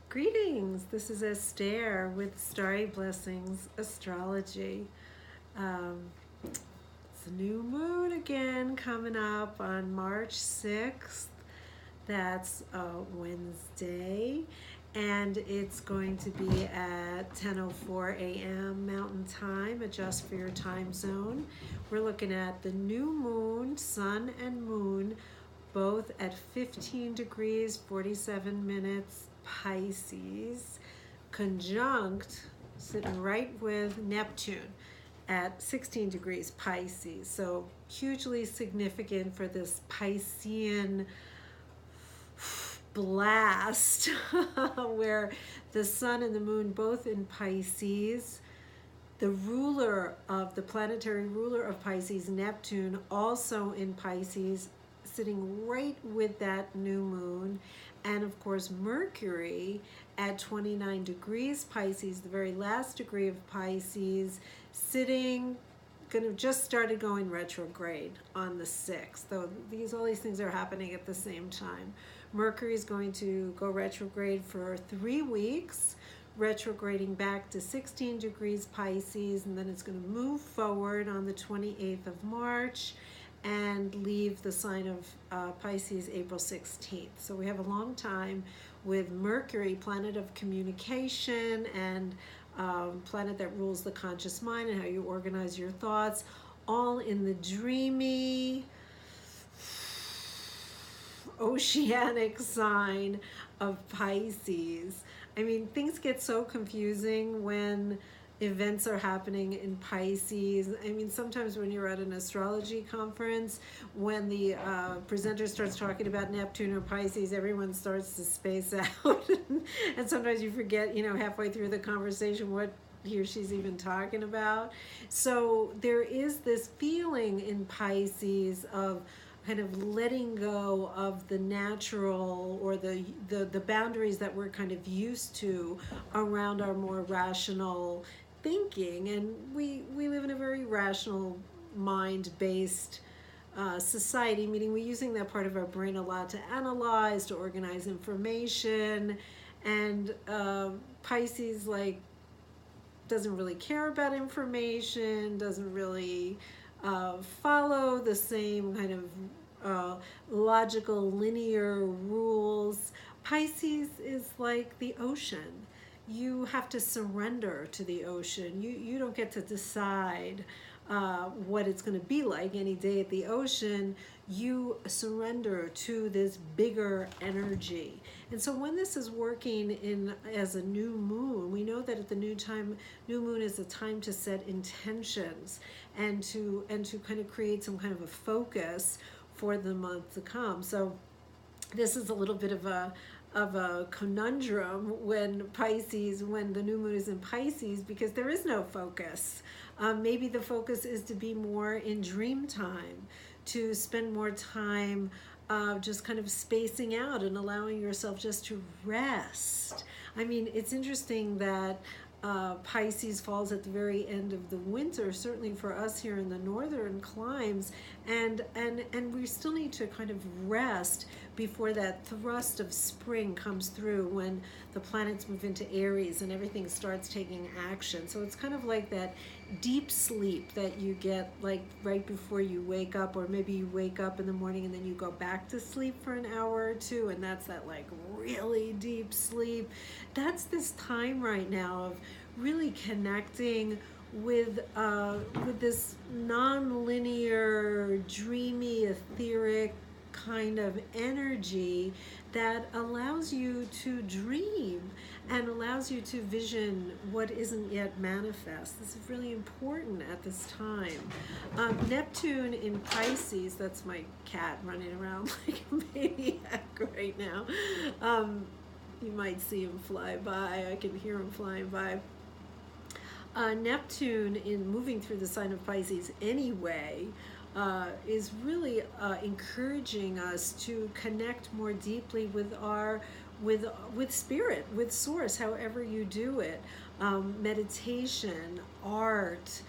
Greetings, this is Estere with Starry Blessings Astrology. It's a new moon again coming up on March 6th. That's Wednesday, and it's going to be at 10:04 a.m. Mountain Time. Adjust for your time zone. We're looking at the new moon, sun and moon, both at 15 degrees, 47 minutes Pisces, conjunct, sitting right with Neptune at 16 degrees Pisces. So hugely significant for this Piscean blast where the sun and the moon both in Pisces, the planetary ruler of Pisces, Neptune, also in Pisces, sitting right with that new moon, and of course Mercury at 29 degrees Pisces, the very last degree of Pisces, sitting, just started going retrograde on the 6th. So all these things are happening at the same time. Mercury is going to go retrograde for 3 weeks, retrograding back to 16 degrees Pisces, and then it's going to move forward on the 28th of March and leave the sign of Pisces April 16th. So we have a long time with Mercury, planet of communication and planet that rules the conscious mind and how you organize your thoughts, all in the dreamy, oceanic sign of Pisces. I mean, things get so confusing when events are happening in Pisces. I mean, sometimes when you're at an astrology conference, when the presenter starts talking about Neptune or Pisces, everyone starts to space out. And sometimes you forget, halfway through the conversation what he or she's even talking about. So there is this feeling in Pisces of kind of letting go of the natural or the boundaries that we're kind of used to around our more rational thinking. And we live in a very rational mind-based society, meaning we're using that part of our brain a lot to analyze, to organize information. And Pisces doesn't really care about information, doesn't really follow the same kind of logical, linear rules. Pisces is like the ocean. You have to surrender to the ocean. You don't get to decide what it's going to be like any day at the ocean. You surrender to this bigger energy. And so when this is working as a new moon, we know that at the new moon is a time to set intentions and to kind of create some kind of a focus for the month to come. So this is a little bit of a conundrum when the new moon is in Pisces, because there is no focus. Maybe the focus is to be more in dream time, to spend more time just kind of spacing out and allowing yourself just to rest. I mean, it's interesting that Pisces falls at the very end of the winter, certainly for us here in the northern climes, and we still need to kind of rest before that thrust of spring comes through, when the planets move into Aries and everything starts taking action. So it's kind of like that deep sleep that you get right before you wake up, or maybe you wake up in the morning and then you go back to sleep for an hour or two, and that's that really deep sleep. That's this time right now of really connecting with this non-linear, dreamy, etheric kind of energy that allows you to dream and allows you to vision what isn't yet manifest. This is really important at this time. Neptune in Pisces, that's my cat running around like a maniac right now. You might see him fly by. I can hear him flying by. Neptune, in moving through the sign of Pisces anyway, is really encouraging us to connect more deeply with with spirit, with source, however you do it. Meditation, art,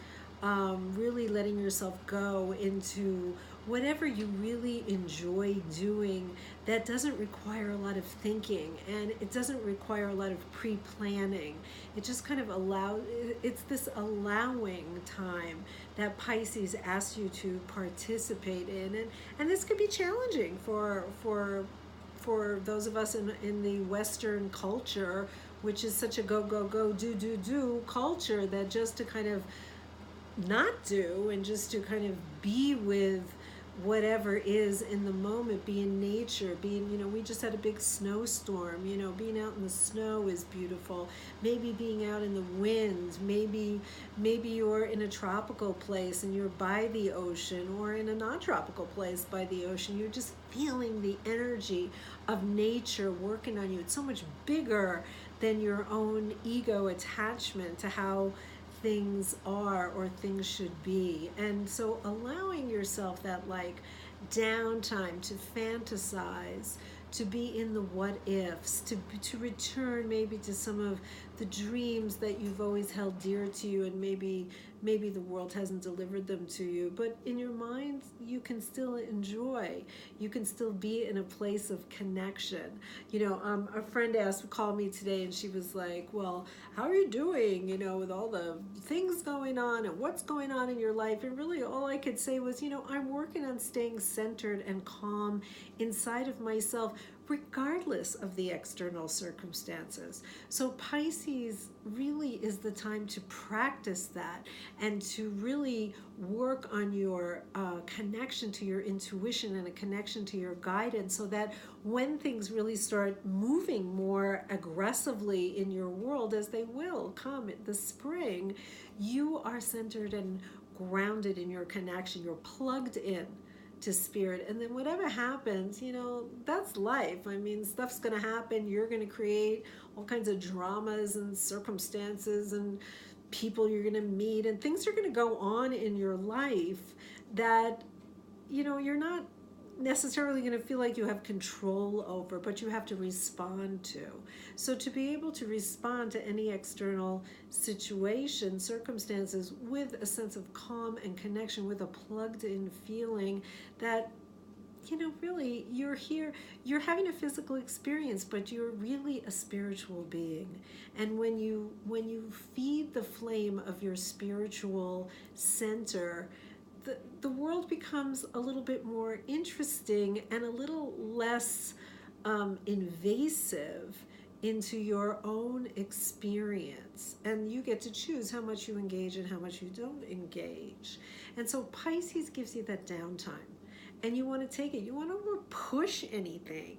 really letting yourself go into whatever you really enjoy doing that doesn't require a lot of thinking, and it doesn't require a lot of pre-planning. It just kind of allows, it's this allowing time that Pisces asks you to participate in. And this could be challenging for those of us in the Western culture, which is such a go, go, go, do culture, that just to kind of not do and just to kind of be with whatever is in the moment, be in nature, being, we just had a big snowstorm, being out in the snow is beautiful. Maybe being out in the wind, maybe you're in a tropical place and you're by the ocean, or in a non-tropical place by the ocean. You're just feeling the energy of nature working on you. It's so much bigger than your own ego attachment to how things are or things should be. And so allowing yourself that like downtime to fantasize, to be in the what ifs, to return maybe to some of the dreams that you've always held dear to you, and maybe the world hasn't delivered them to you, but in your mind you can still enjoy. You can still be in a place of connection. A friend called me today, and she was like, well, how are you doing, with all the things going on and what's going on in your life? And really all I could say was, I'm working on staying centered and calm inside of myself, regardless of the external circumstances. So Pisces really is the time to practice that, and to really work on your connection to your intuition and a connection to your guidance, so that when things really start moving more aggressively in your world, as they will come in the spring, you are centered and grounded in your connection. You're plugged in to spirit. And then whatever happens, that's life. I mean, stuff's going to happen. You're going to create all kinds of dramas and circumstances and people you're going to meet, and things are going to go on in your life that, you're not necessarily going to feel like you have control over, but you have to respond to. So to be able to respond to any external situation, circumstances, with a sense of calm and connection, with a plugged in feeling that, really you're here, you're having a physical experience, but you're really a spiritual being. And when you feed the flame of your spiritual center, the world becomes a little bit more interesting and a little less invasive into your own experience. And you get to choose how much you engage and how much you don't engage. And so Pisces gives you that downtime. And you want to take it. You want to push anything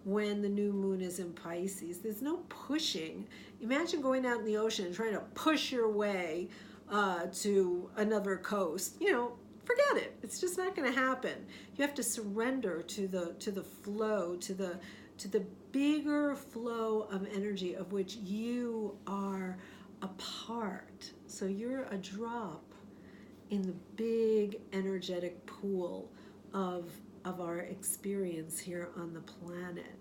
when the new moon is in Pisces. There's no pushing. Imagine going out in the ocean and trying to push your way to another coast. Forget it. It's just not going to happen. You have to surrender to the flow, to the bigger flow of energy of which you are a part. So you're a drop in the big energetic pool of our experience here on the planet.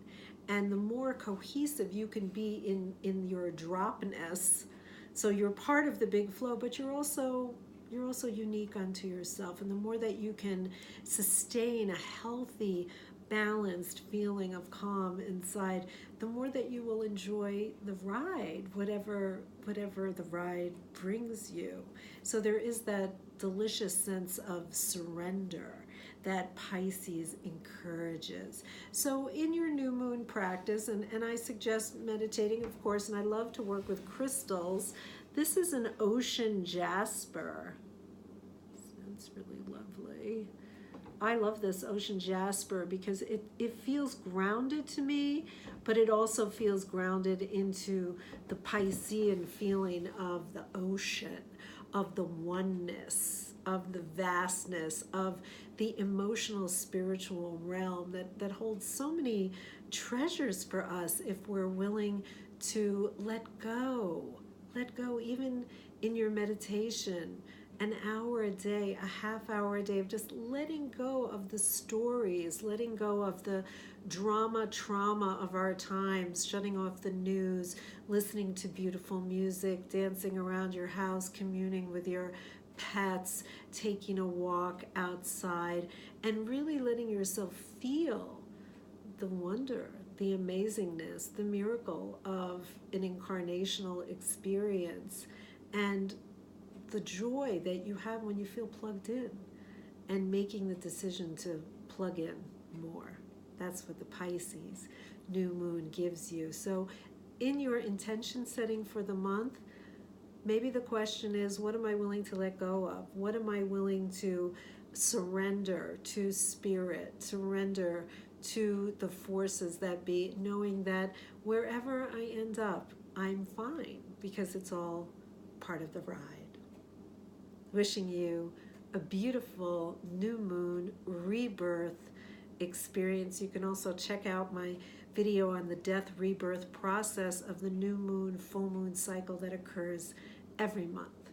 And the more cohesive you can be in your dropness, so you're part of the big flow, but you're also unique unto yourself. And the more that you can sustain a healthy, balanced feeling of calm inside, the more that you will enjoy the ride, whatever the ride brings you. So there is that delicious sense of surrender that Pisces encourages. So in your new moon practice, and I suggest meditating, of course, and I love to work with crystals. This is an ocean jasper. That's really lovely. I love this ocean jasper because it feels grounded to me, but it also feels grounded into the Piscean feeling of the ocean, of the oneness, of the vastness, of the emotional spiritual realm that holds so many treasures for us if we're willing to let go even in your meditation. An hour a day, a half hour a day of just letting go of the stories, letting go of the trauma of our times, shutting off the news, listening to beautiful music, dancing around your house, communing with your pets, taking a walk outside, and really letting yourself feel the wonder, the amazingness, the miracle of an incarnational experience, and the joy that you have when you feel plugged in, and making the decision to plug in more. That's what the Pisces new moon gives you. So in your intention setting for the month, maybe the question is, what am I willing to let go of? What am I willing to surrender to spirit, surrender to the forces that be, knowing that wherever I end up, I'm fine because it's all part of the ride. Wishing you a beautiful new moon rebirth experience. You can also check out my video on the death rebirth process of the new moon, full moon cycle that occurs every month.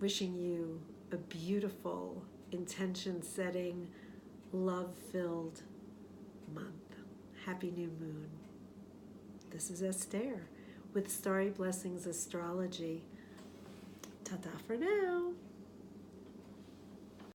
Wishing you a beautiful, intention setting, love filled month. Happy new moon. This is Estere with Starry Blessings Astrology. Ta-ta for now.